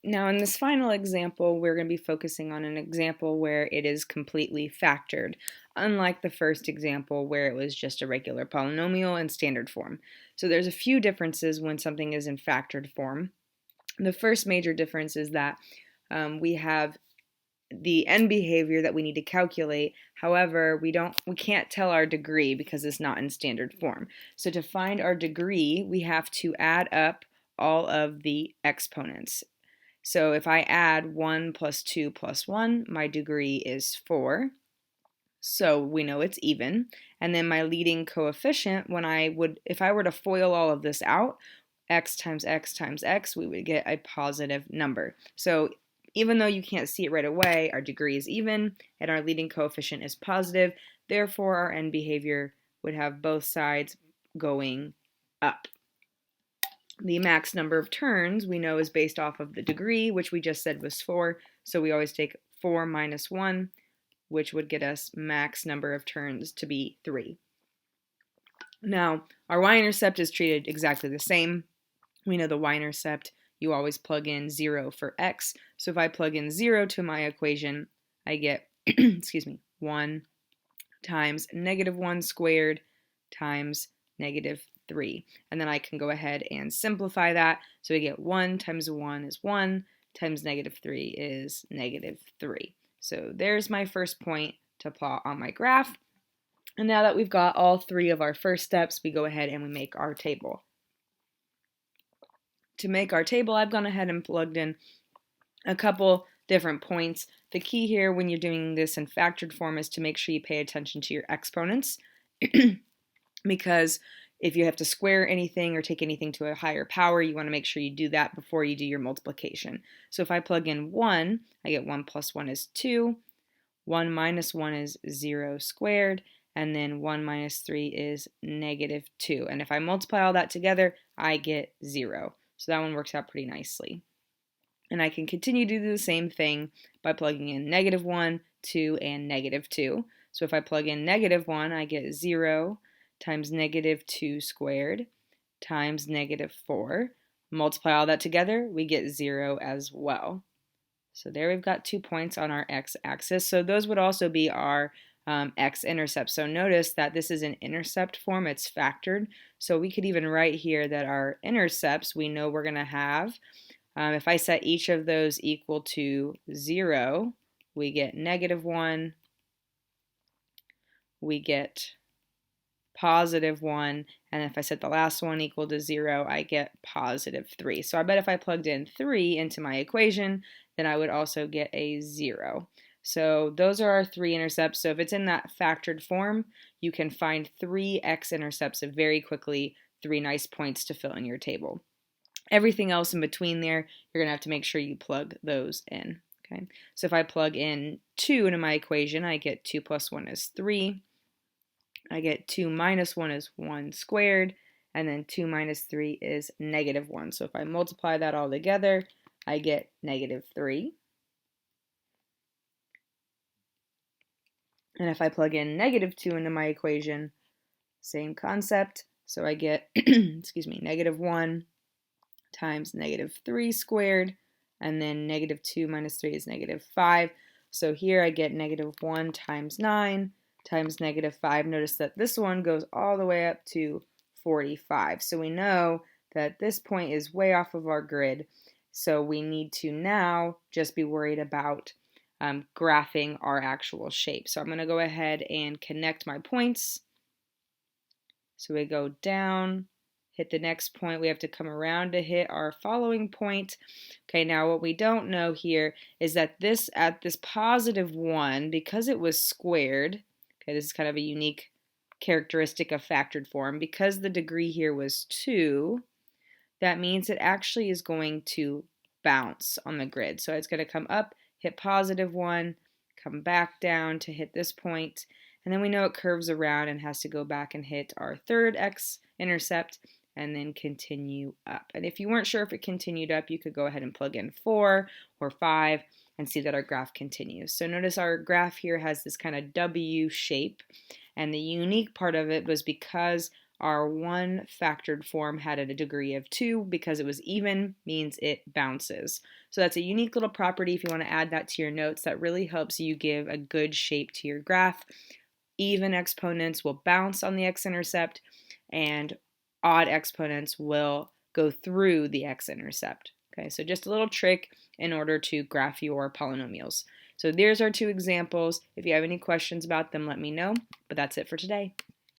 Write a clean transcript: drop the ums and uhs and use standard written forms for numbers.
Now in this final example, we're going to be focusing on an example where it is completely factored, unlike the first example where it was just a regular polynomial in standard form. So there's a few differences when something is in factored form. The first major difference is that we have the end behavior that we need to calculate. However, we can't tell our degree because it's not in standard form. So to find our degree, we have to add up all of the exponents. So if I add 1 plus 2 plus 1, my degree is 4. So we know it's even. And then my leading coefficient, if I were to FOIL all of this out, x times x times x, we would get a positive number. So even though you can't see it right away, our degree is even and our leading coefficient is positive. Therefore, our end behavior would have both sides going up. The max number of turns we know is based off of the degree, which we just said was 4. So we always take 4 minus 1, which would get us max number of turns to be 3. Now, our y-intercept is treated exactly the same. We know the y-intercept, you always plug in 0 for x. So if I plug in 0 to my equation, I get, excuse me, 1 times negative 1 squared times negative 3. And then I can go ahead and simplify that. So we get 1 times 1 is 1 times negative 3 is negative 3. So there's my first point to plot on my graph. And now that we've got all three of our first steps, we go ahead and we make our table. To make our table, I've gone ahead and plugged in a couple different points. The key here when you're doing this in factored form is to make sure you pay attention to your exponents because if you have to square anything or take anything to a higher power, you want to make sure you do that before you do your multiplication. So if I plug in 1, I get 1 plus 1 is 2, 1 minus 1 is 0 squared, and then 1 minus 3 is negative 2. And if I multiply all that together, I get 0. So that one works out pretty nicely. And I can continue to do the same thing by plugging in negative 1, 2, and negative 2. So if I plug in negative 1, I get 0 times negative 2 squared times negative 4. Multiply all that together, we get 0 as well. So there we've got 2 points on our x-axis. So those would also be our x-intercepts. So notice that this is an intercept form, it's factored. So we could even write here that our intercepts we know we're going to have. If I set each of those equal to 0, we get negative 1, we get positive 1, and if I set the last one equal to 0, I get positive 3. So I bet if I plugged in 3 into my equation, then I would also get a 0. So those are our 3 intercepts. So if it's in that factored form, you can find 3 x-intercepts very quickly, 3 nice points to fill in your table. Everything else in between there, you're going to have to make sure you plug those in. Okay. So if I plug in 2 into my equation, I get 2 plus 1 is 3. I get 2 minus 1 is 1 squared, and then 2 minus 3 is negative 1. So if I multiply that all together, I get negative 3. And if I plug in negative 2 into my equation, same concept. So I get, excuse me, negative 1 times negative 3 squared, and then negative 2 minus 3 is negative 5. So here I get negative 1 times 9 times negative 5. Notice that this one goes all the way up to 45. So we know that this point is way off of our grid. So we need to now just be worried about graphing our actual shape. So I'm going to go ahead and connect my points. So we go down, hit the next point. We have to come around to hit our following point. Okay, now what we don't know here is that at this positive 1, because it was squared, okay, this is kind of a unique characteristic of factored form, because the degree here was 2, that means it actually is going to bounce on the grid. So it's going to come up, hit positive 1, come back down to hit this point, and then we know it curves around and has to go back and hit our third x-intercept and then continue up. And if you weren't sure if it continued up, you could go ahead and plug in 4 or 5 and see that our graph continues. So notice our graph here has this kind of W shape, and the unique part of it was because our one factored form had a degree of 2 because it was even, means it bounces. So that's a unique little property. If you want to add that to your notes, that really helps you give a good shape to your graph. Even exponents will bounce on the x-intercept, and odd exponents will go through the x-intercept. Okay, so just a little trick in order to graph your polynomials. So there's our two examples. If you have any questions about them, let me know. But that's it for today.